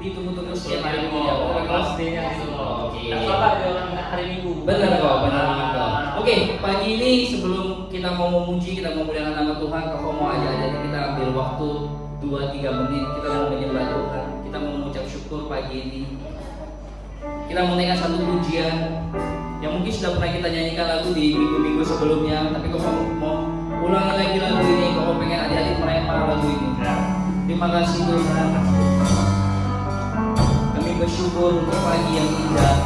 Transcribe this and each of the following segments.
ditunggu-tunggu setiap hari Minggu ya. Pastinya itu loh. Oke. Tak sabar di orang hari Minggu. Benar kok, benar kok. Oke, pagi ini sebelum kita mau memuji, kita mau memuliakan nama Tuhan, kalau mau aja kita ambil waktu 2-3 menit, kita mau menyembah Tuhan, kita mau mengucap syukur pagi ini. Kita mau naikkan satu pujian yang mungkin sudah pernah kita nyanyikan lagu di minggu-minggu sebelumnya, tapi kalau mau ulangi lagi lagu ini, kalau pengen adik-adik meremah lagu ini. Terima kasih Tuhan. Kami bersyukur untuk pagi yang indah,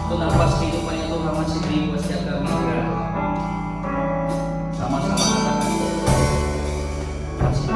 untuk nafas kehidupannya Tuhan masih beri buat setiap kami. Sama-sama katakan kasih.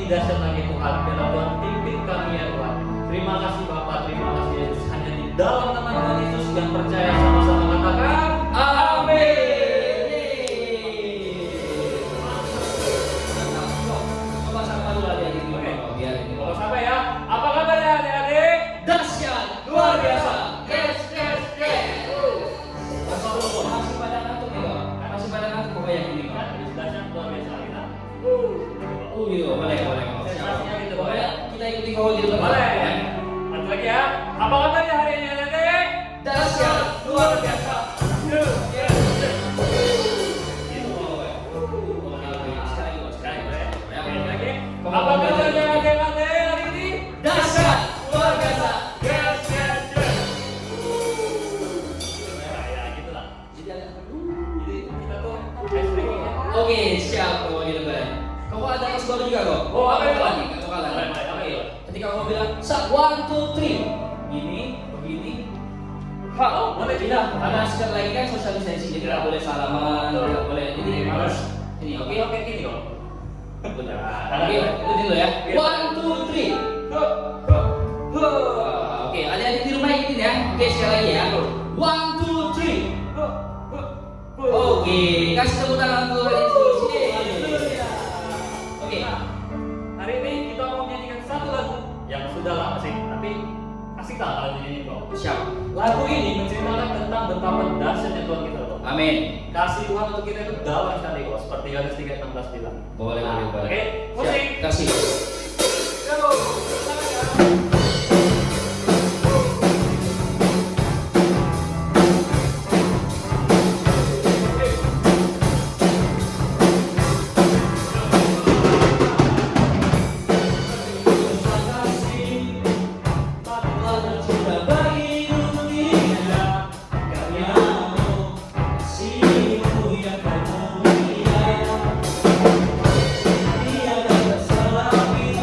dahsyat lagi Tuhan, biarlah Tuhan pimpin kami ya Tuhan. Terima kasih Bapak, terima kasih Yesus. Hanya di dalam nama Tuhan Yesus yang percaya sama-sama katakan amin. kau gitu kan? Boleh. Satu lagi ya. Apa kabarnya hari ini adik-adik? Dahsyat, luar biasa. Gitu. Sekali boleh. Sekali lagi. Apa kabarnya adik-adik hari ini? Dahsyat, luar biasa. Yes, yes, yes. Ya, gitulah. Jadi kita tuh ice breaking ya. Oke, siap kalau gitu kan. Kau ada tes baru juga kok? Oh, apa itu? lagi? Kau kalah. Oke. Ketika kau bilang, 1, 2, 3. Gini, begini. Oh, boleh Tidak, karena sekali lagi kan social distancing, jadi nggak boleh salaman, nggak boleh. Jadi harus ini, oke? Oke, gini kok. Oke, itu dulu ya. 1, 2, 3. Oke, adik-adik di rumah ikutin ya. Oke, sekali lagi ya. 1, 2, 3. Oke, kasih tepuk tangan untuk Yesus. Oke. Hari ini kita mau menyanyikan satu lagu yang sudah lama sih, tapi asik tak kalau dinyanyiin kok. Siap. Lagu ini menceritakan tentang betapa dahsyatnya Tuhan kita loh. Amin. Kasih Tuhan untuk kita itu dalam sekali kok, seperti Yohanes 3:16 bilang. Boleh, Nah, boleh, boleh. Oke, musik. Siap, kasih. Go. Dia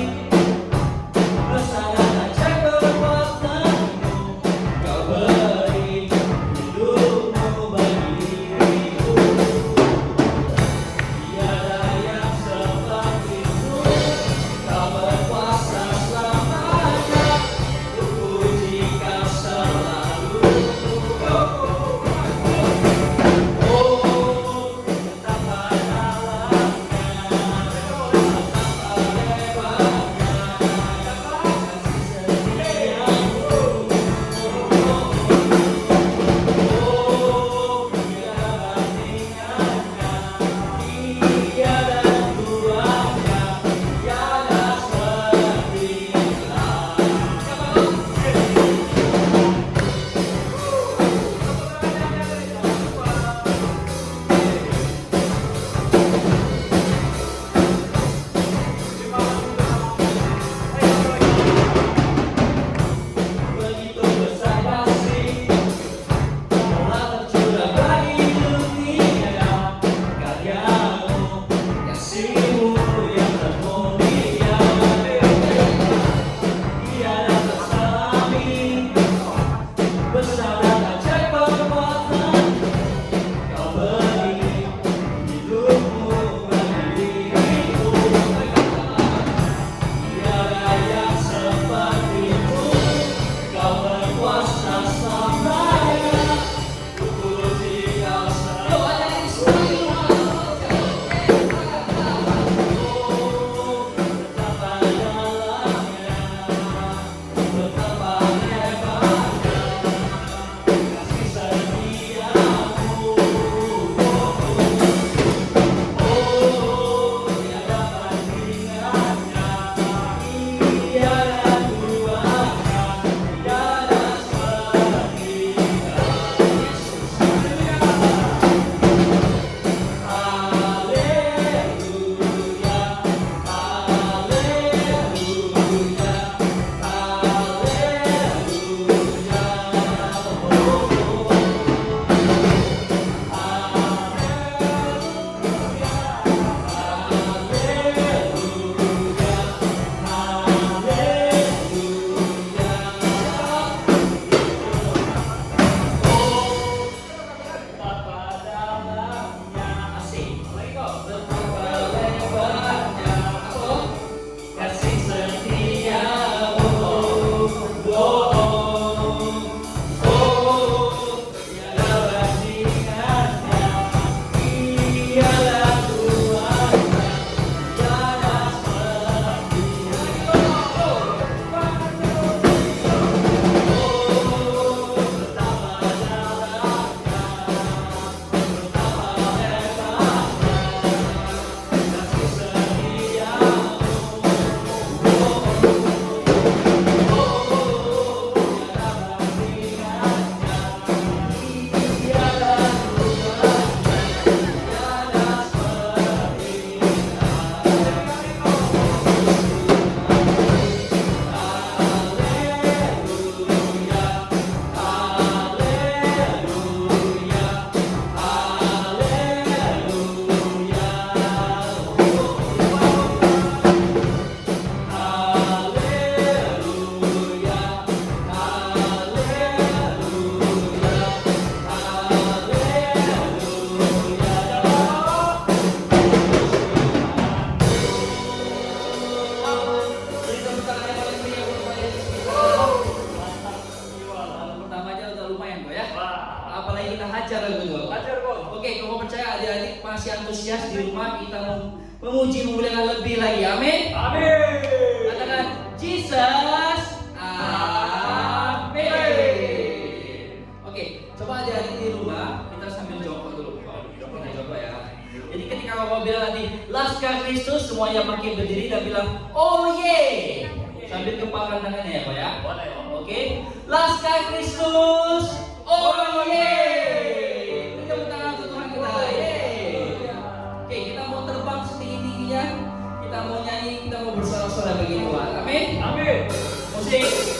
memuji memuliakan lebih lagi. Amin. Amin. Katakan Jesus. Amin. Oke, coba adik-adik di rumah kita sambil jongkok dulu. Kita coba ya. Jadi ketika kamu bilang nanti Laskar Kristus, semuanya makin berdiri dan bilang oh ye. Sambil kepalkan tangannya ya Pak ya. Boleh. Oke, Laskar Kristus. Oh ye. Beri tepuk tangan untuk Tuhan kita. Ye. Oke, kita mau terbang setinggi-tingginya. Kita mau nyanyi, kita mau bersorak-sorai bagi Tuhan. Amin. Amin. Musik.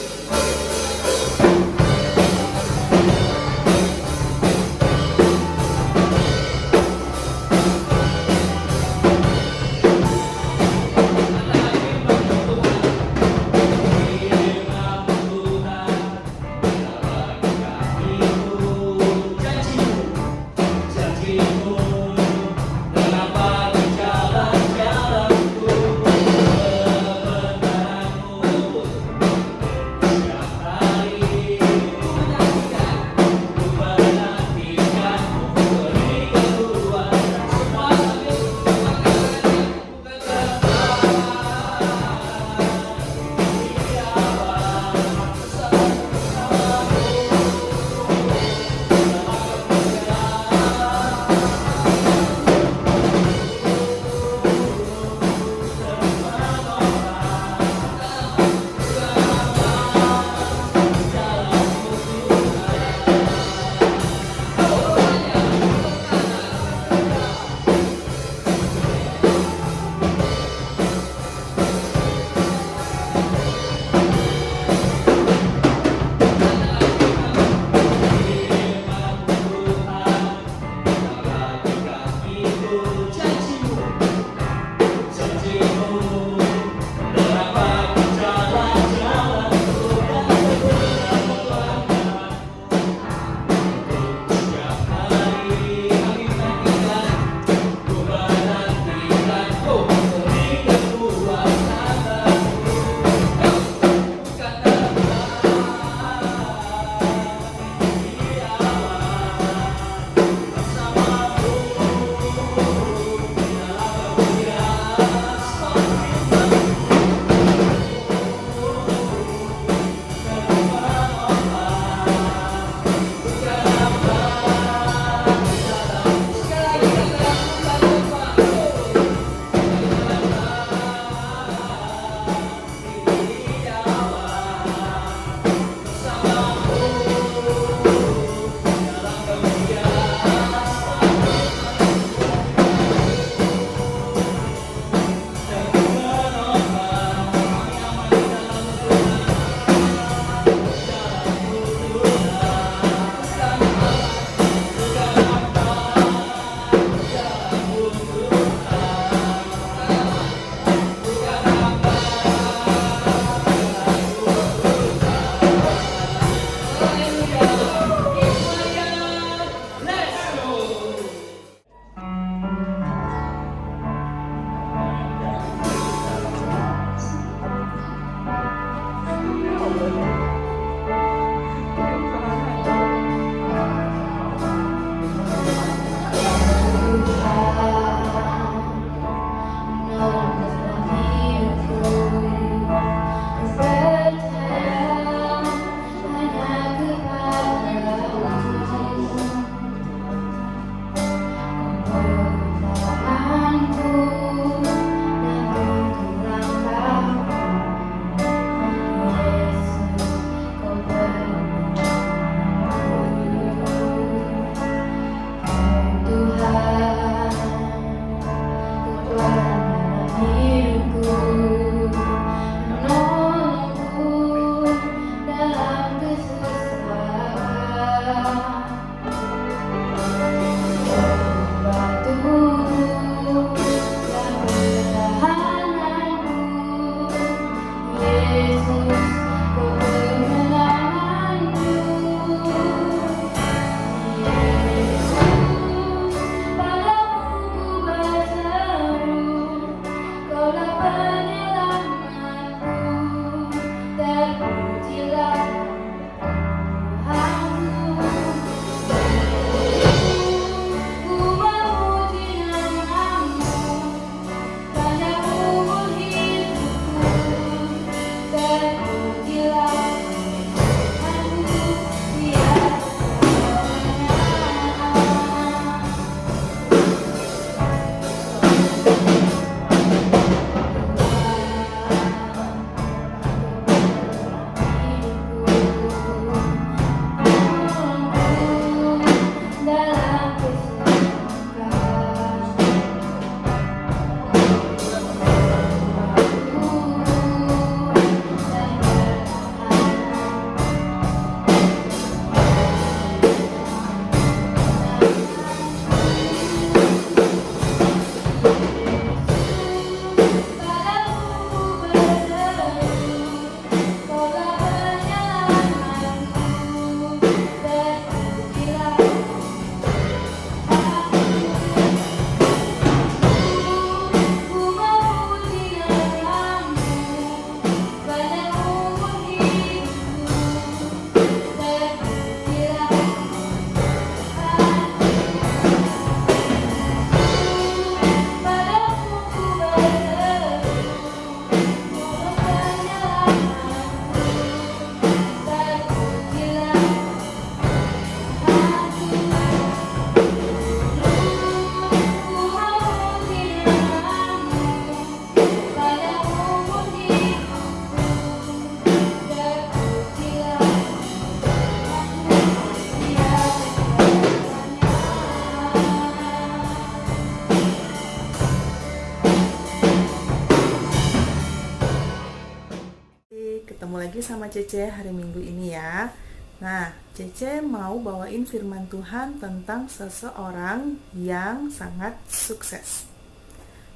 ketemu lagi sama Cece hari Minggu ini ya. Nah, Cece mau bawain firman Tuhan tentang seseorang yang sangat sukses.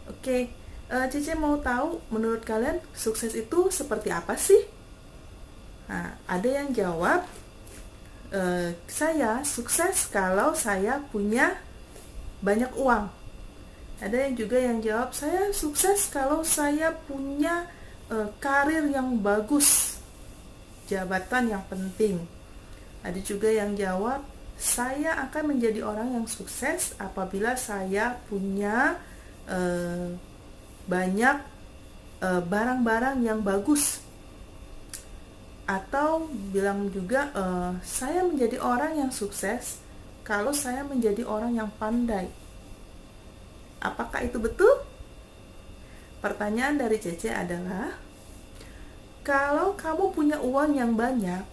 Oke, Cece mau tahu menurut kalian sukses itu seperti apa sih? Nah, ada yang jawab, saya sukses kalau saya punya banyak uang. Ada yang juga yang jawab, saya sukses kalau saya punya karir yang bagus, jabatan yang penting. Ada juga yang jawab, saya akan menjadi orang yang sukses apabila saya punya banyak barang-barang yang bagus. Atau bilang juga, saya menjadi orang yang sukses kalau saya menjadi orang yang pandai. Apakah itu betul? Pertanyaan dari Cece adalah, kalau kamu punya uang yang banyak,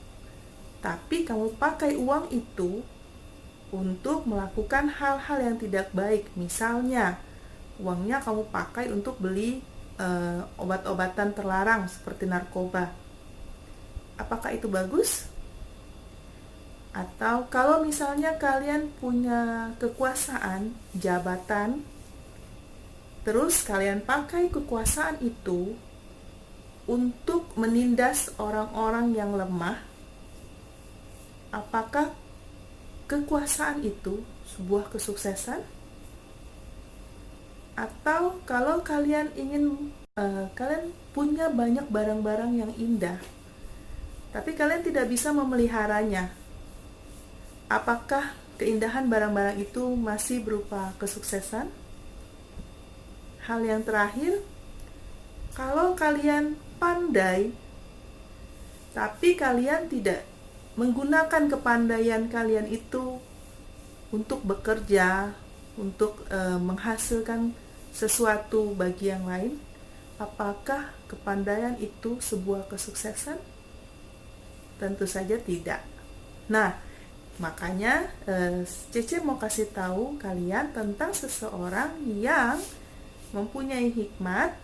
tapi kamu pakai uang itu untuk melakukan hal-hal yang tidak baik, misalnya uangnya kamu pakai untuk beli obat-obatan terlarang seperti narkoba, apakah itu bagus? Atau kalau misalnya kalian punya kekuasaan, jabatan, terus kalian pakai kekuasaan itu untuk menindas orang-orang yang lemah, apakah kekuasaan itu sebuah kesuksesan? Atau kalau kalian ingin kalian punya banyak barang-barang yang indah, tapi kalian tidak bisa memeliharanya, apakah keindahan barang-barang itu masih berupa kesuksesan? Hal yang terakhir, kalau kalian pandai, tapi kalian tidak menggunakan kepandaian kalian itu untuk bekerja, untuk menghasilkan sesuatu bagi yang lain, apakah kepandaian itu sebuah kesuksesan? Tentu saja tidak. Nah, makanya Cece mau kasih tahu kalian tentang seseorang yang mempunyai hikmat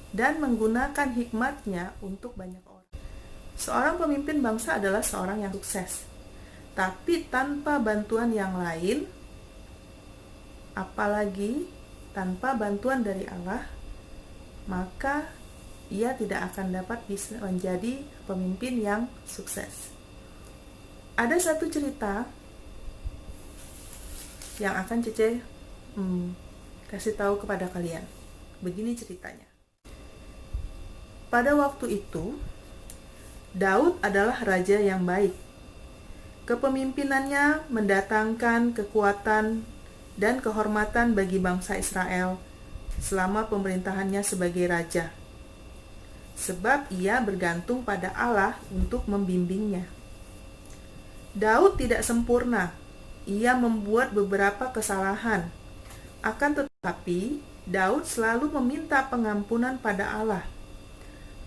dan menggunakan hikmatnya untuk banyak orang. Seorang pemimpin bangsa adalah seorang yang sukses, tapi tanpa bantuan yang lain, apalagi tanpa bantuan dari Allah, maka ia tidak akan dapat bisa menjadi pemimpin yang sukses. Ada satu cerita yang akan Cece kasih tahu kepada kalian. Begini ceritanya. Pada waktu itu, Daud adalah raja yang baik. Kepemimpinannya mendatangkan kekuatan dan kehormatan bagi bangsa Israel selama pemerintahannya sebagai raja. Sebab ia bergantung pada Allah untuk membimbingnya. Daud tidak sempurna. Ia membuat beberapa kesalahan. Akan tetapi, Daud selalu meminta pengampunan pada Allah.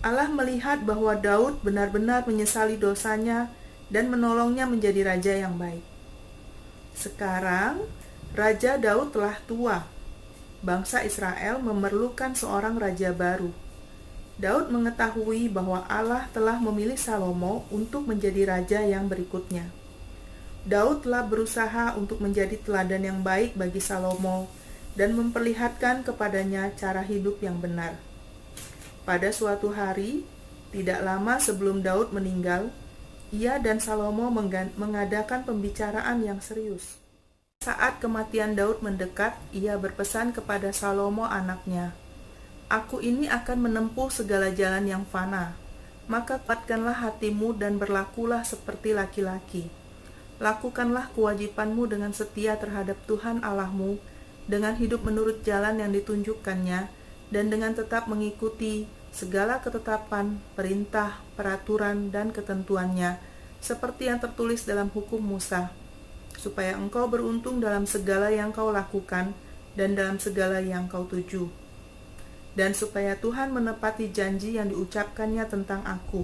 Allah melihat bahwa Daud benar-benar menyesali dosanya dan menolongnya menjadi raja yang baik. Sekarang, Raja Daud telah tua. Bangsa Israel memerlukan seorang raja baru. Daud mengetahui bahwa Allah telah memilih Salomo untuk menjadi raja yang berikutnya. Daud telah berusaha untuk menjadi teladan yang baik bagi Salomo dan memperlihatkan kepadanya cara hidup yang benar. Pada suatu hari, tidak lama sebelum Daud meninggal, ia dan Salomo mengadakan pembicaraan yang serius. Saat kematian Daud mendekat, ia berpesan kepada Salomo anaknya, "Aku ini akan menempuh segala jalan yang fana, maka kuatkanlah hatimu dan berlakulah seperti laki-laki. Lakukanlah kewajibanmu dengan setia terhadap Tuhan Allahmu, dengan hidup menurut jalan yang ditunjukkannya, dan dengan tetap mengikuti segala ketetapan, perintah, peraturan, dan ketentuannya, seperti yang tertulis dalam hukum Musa, supaya engkau beruntung dalam segala yang kau lakukan, dan dalam segala yang kau tuju. Dan supaya Tuhan menepati janji yang diucapkannya tentang aku,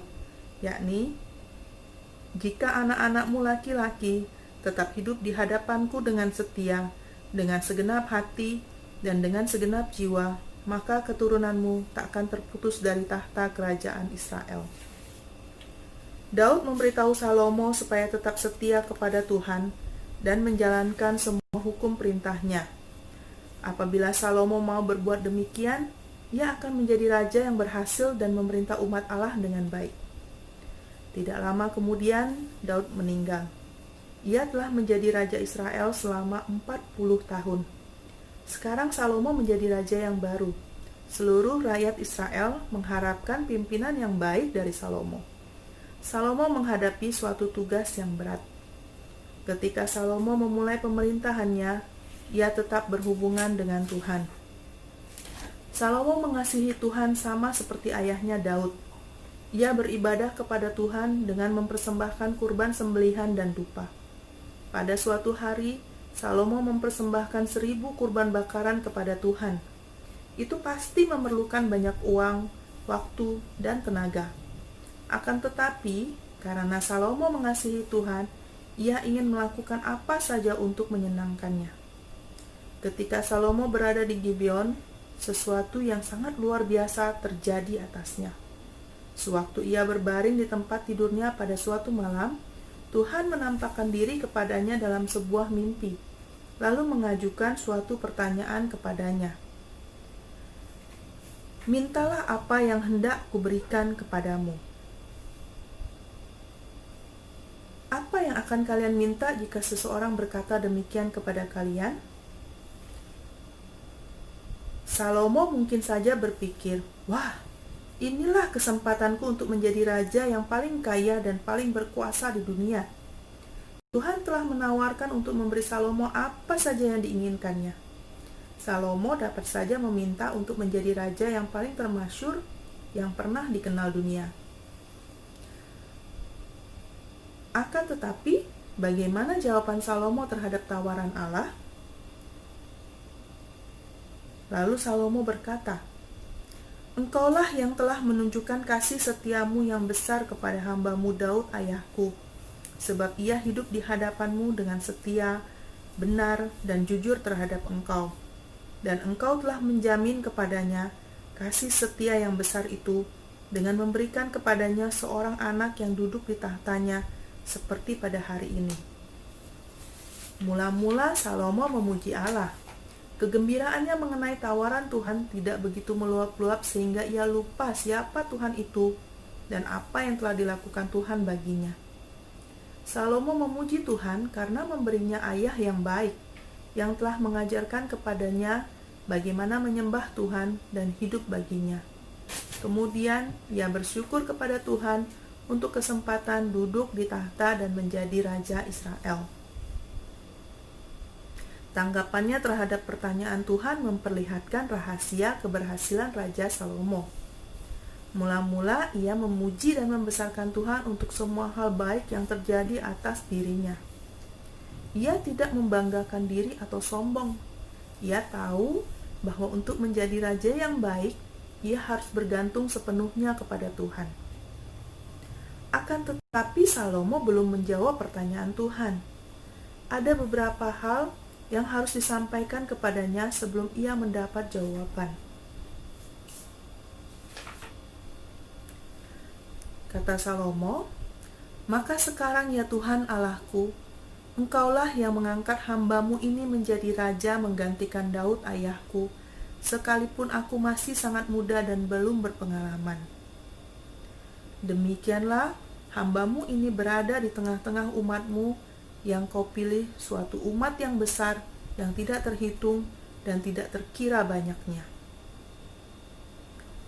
yakni, jika anak-anakmu laki-laki tetap hidup di hadapanku dengan setia, dengan segenap hati, dan dengan segenap jiwa, maka keturunanmu tak akan terputus dari tahta kerajaan Israel. Daud memberitahu Salomo supaya tetap setia kepada Tuhan dan menjalankan semua hukum perintahnya. Apabila Salomo mau berbuat demikian, ia akan menjadi raja yang berhasil dan memerintah umat Allah dengan baik. Tidak lama kemudian, Daud meninggal. Ia telah menjadi raja Israel selama 40 tahun. Sekarang Salomo menjadi raja yang baru. Seluruh rakyat Israel mengharapkan pimpinan yang baik dari Salomo. Salomo menghadapi suatu tugas yang berat. Ketika Salomo memulai pemerintahannya, ia tetap berhubungan dengan Tuhan. Salomo mengasihi Tuhan sama seperti ayahnya Daud. Ia beribadah kepada Tuhan dengan mempersembahkan kurban sembelihan dan dupa. Pada suatu hari, Salomo mempersembahkan 1000 kurban bakaran kepada Tuhan. Itu pasti memerlukan banyak uang, waktu, dan tenaga. Akan tetapi, karena Salomo mengasihi Tuhan, ia ingin melakukan apa saja untuk menyenangkannya. Ketika Salomo berada di Gibeon, sesuatu yang sangat luar biasa terjadi atasnya. Sewaktu ia berbaring di tempat tidurnya pada suatu malam, Tuhan menampakkan diri kepadanya dalam sebuah mimpi, lalu mengajukan suatu pertanyaan kepadanya. Mintalah apa yang hendak kuberikan kepadamu. Apa yang akan kalian minta jika seseorang berkata demikian kepada kalian? Salomo mungkin saja berpikir, wah, inilah kesempatanku untuk menjadi raja yang paling kaya dan paling berkuasa di dunia. Tuhan telah menawarkan untuk memberi Salomo apa saja yang diinginkannya. Salomo dapat saja meminta untuk menjadi raja yang paling termasyhur yang pernah dikenal dunia. Akan tetapi, bagaimana jawaban Salomo terhadap tawaran Allah? Lalu Salomo berkata, Engkaulah yang telah menunjukkan kasih setiamu yang besar kepada hamba-Mu Daud ayahku, sebab ia hidup di hadapan-Mu dengan setia, benar, dan jujur terhadap Engkau. Dan Engkau telah menjamin kepadanya kasih setia yang besar itu dengan memberikan kepadanya seorang anak yang duduk di tahtanya seperti pada hari ini. Mula-mula Salomo memuji Allah. Kegembiraannya mengenai tawaran Tuhan tidak begitu meluap-luap sehingga ia lupa siapa Tuhan itu dan apa yang telah dilakukan Tuhan baginya. Salomo memuji Tuhan karena memberinya ayah yang baik, yang telah mengajarkan kepadanya bagaimana menyembah Tuhan dan hidup baginya. Kemudian ia bersyukur kepada Tuhan untuk kesempatan duduk di tahta dan menjadi raja Israel. Tanggapannya terhadap pertanyaan Tuhan memperlihatkan rahasia keberhasilan Raja Salomo. Mula-mula ia memuji dan membesarkan Tuhan untuk semua hal baik yang terjadi atas dirinya. Ia tidak membanggakan diri atau sombong. Ia tahu bahwa untuk menjadi raja yang baik, ia harus bergantung sepenuhnya kepada Tuhan. Akan tetapi Salomo belum menjawab pertanyaan Tuhan. Ada beberapa hal yang harus disampaikan kepadanya sebelum ia mendapat jawaban. Kata Salomo, "Maka sekarang ya Tuhan Allahku, Engkaulah yang mengangkat hamba-Mu ini menjadi raja menggantikan Daud ayahku, sekalipun aku masih sangat muda dan belum berpengalaman. Demikianlah hamba-Mu ini berada di tengah-tengah umat-Mu yang Kau pilih, suatu umat yang besar, yang tidak terhitung dan tidak terkira banyaknya."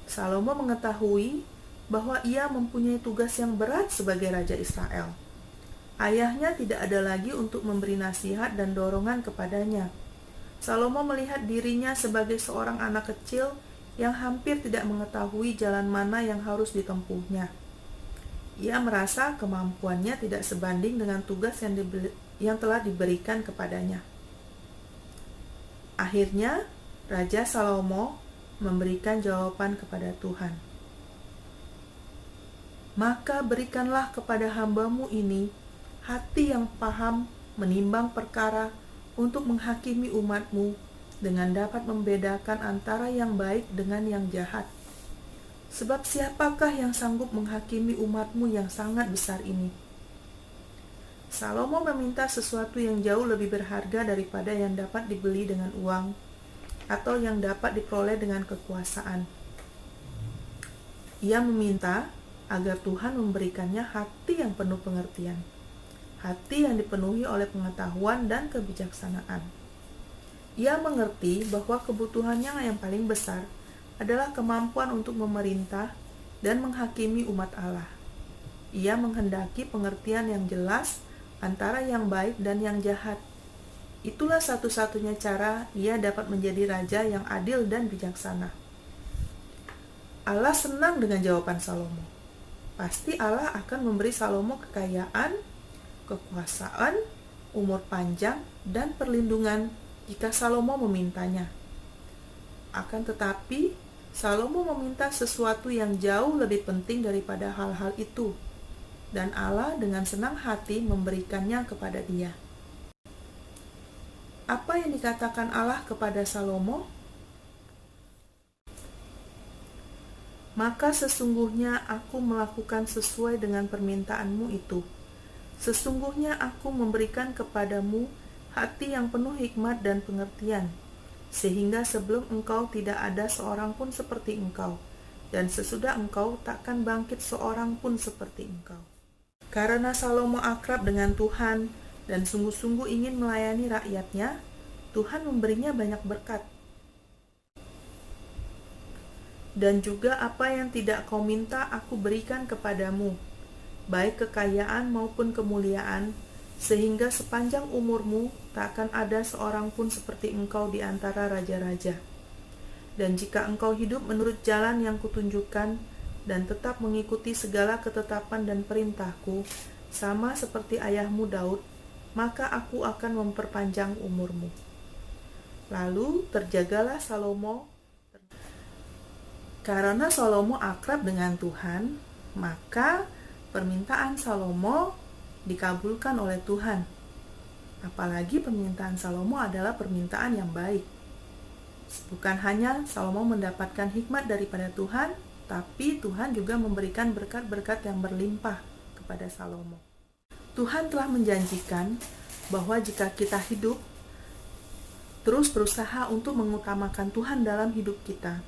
Salomo mengetahui bahwa ia mempunyai tugas yang berat sebagai Raja Israel. Ayahnya tidak ada lagi untuk memberi nasihat dan dorongan kepadanya. Salomo melihat dirinya sebagai seorang anak kecil yang hampir tidak mengetahui jalan mana yang harus ditempuhnya. Ia merasa kemampuannya tidak sebanding dengan tugas yang telah diberikan kepadanya. Akhirnya, Raja Salomo memberikan jawaban kepada Tuhan. "Maka berikanlah kepada hamba-Mu ini hati yang paham menimbang perkara untuk menghakimi umat-Mu dengan dapat membedakan antara yang baik dengan yang jahat. Sebab siapakah yang sanggup menghakimi umatmu yang sangat besar ini? Salomo meminta sesuatu yang jauh lebih berharga daripada yang dapat dibeli dengan uang atau yang dapat diperoleh dengan kekuasaan. Ia meminta agar Tuhan memberikannya hati yang penuh pengertian, hati yang dipenuhi oleh pengetahuan dan kebijaksanaan. Ia mengerti bahwa kebutuhannya yang paling besar adalah kemampuan untuk memerintah dan menghakimi umat Allah. Ia menghendaki pengertian yang jelas antara yang baik dan yang jahat. Itulah satu-satunya cara ia dapat menjadi raja yang adil dan bijaksana. Allah senang dengan jawaban Salomo. Pasti Allah akan memberi Salomo kekayaan, kekuasaan, umur panjang, dan perlindungan jika Salomo memintanya. Akan tetapi, Salomo meminta sesuatu yang jauh lebih penting daripada hal-hal itu, dan Allah dengan senang hati memberikannya kepada dia. Apa yang dikatakan Allah kepada Salomo? Maka sesungguhnya aku melakukan sesuai dengan permintaanmu itu. Sesungguhnya aku memberikan kepadamu hati yang penuh hikmat dan pengertian, sehingga sebelum engkau tidak ada seorang pun seperti engkau, dan sesudah engkau takkan bangkit seorang pun seperti engkau. Karena Salomo akrab dengan Tuhan dan sungguh-sungguh ingin melayani rakyatnya, Tuhan memberinya banyak berkat. Dan juga apa yang tidak kau minta aku berikan kepadamu, baik kekayaan maupun kemuliaan, sehingga sepanjang umurmu tak akan ada seorang pun seperti engkau di antara raja-raja. Dan jika engkau hidup menurut jalan yang kutunjukkan, dan tetap mengikuti segala ketetapan dan perintahku, sama seperti ayahmu Daud, maka aku akan memperpanjang umurmu. Lalu terjagalah Salomo. Karena Salomo akrab dengan Tuhan, maka permintaan Salomo dikabulkan oleh Tuhan. Apalagi permintaan Salomo adalah permintaan yang baik. Bukan hanya Salomo mendapatkan hikmat daripada Tuhan, tapi Tuhan juga memberikan berkat-berkat yang berlimpah kepada Salomo. Tuhan telah menjanjikan bahwa jika kita hidup terus berusaha untuk mengutamakan Tuhan dalam hidup kita,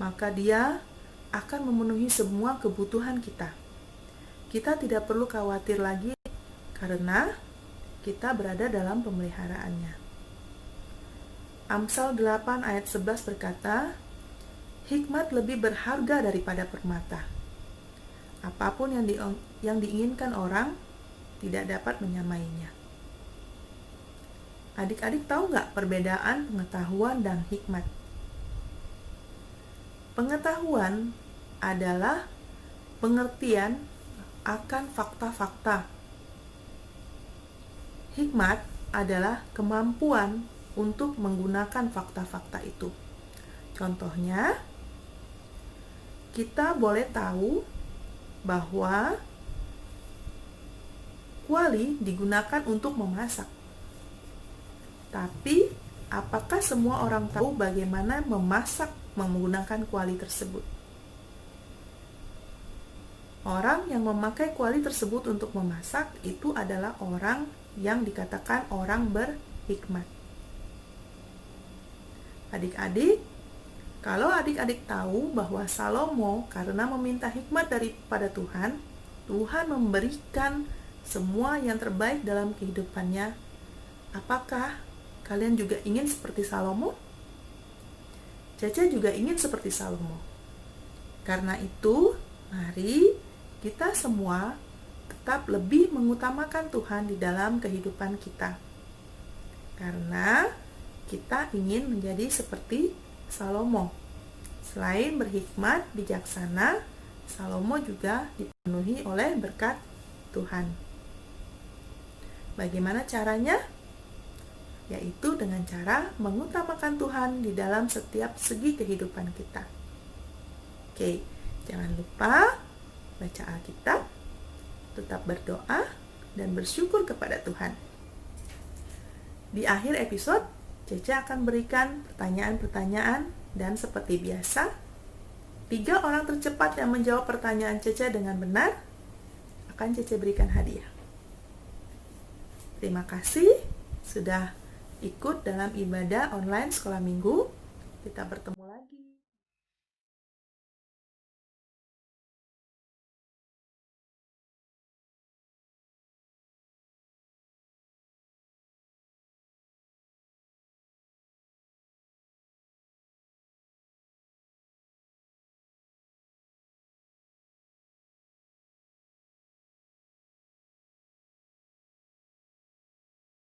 maka Dia akan memenuhi semua kebutuhan kita. Kita tidak perlu khawatir lagi karena kita berada dalam pemeliharaannya. Amsal 8 ayat 11 berkata, hikmat lebih berharga daripada permata. Apapun yang diinginkan orang tidak dapat menyamainya. Adik-adik tahu nggak perbedaan pengetahuan dan hikmat? Pengetahuan adalah pengertian akan fakta-fakta. Hikmat adalah kemampuan untuk menggunakan fakta-fakta itu. Contohnya, kita boleh tahu bahwa kuali digunakan untuk memasak. Tapi, apakah semua orang tahu bagaimana memasak menggunakan kuali tersebut? Orang yang memakai kuali tersebut untuk memasak itu adalah orang yang dikatakan orang berhikmat. Adik-adik, kalau adik-adik tahu bahwa Salomo karena meminta hikmat daripada Tuhan, Tuhan memberikan semua yang terbaik dalam kehidupannya. Apakah kalian juga ingin seperti Salomo? Caca juga ingin seperti Salomo. Karena itu, mari kita semua tetap lebih mengutamakan Tuhan di dalam kehidupan kita. Karena kita ingin menjadi seperti Salomo. Selain berhikmat, bijaksana, Salomo juga dipenuhi oleh berkat Tuhan. Bagaimana caranya? Yaitu dengan cara mengutamakan Tuhan di dalam setiap segi kehidupan kita. Oke, jangan lupa baca Alkitab, tetap berdoa, dan bersyukur kepada Tuhan. Di akhir episode, Cece akan berikan pertanyaan-pertanyaan dan seperti biasa, 3 orang tercepat yang menjawab pertanyaan Cece dengan benar akan Cece berikan hadiah. Terima kasih sudah ikut dalam ibadah online sekolah minggu. Kita bertemu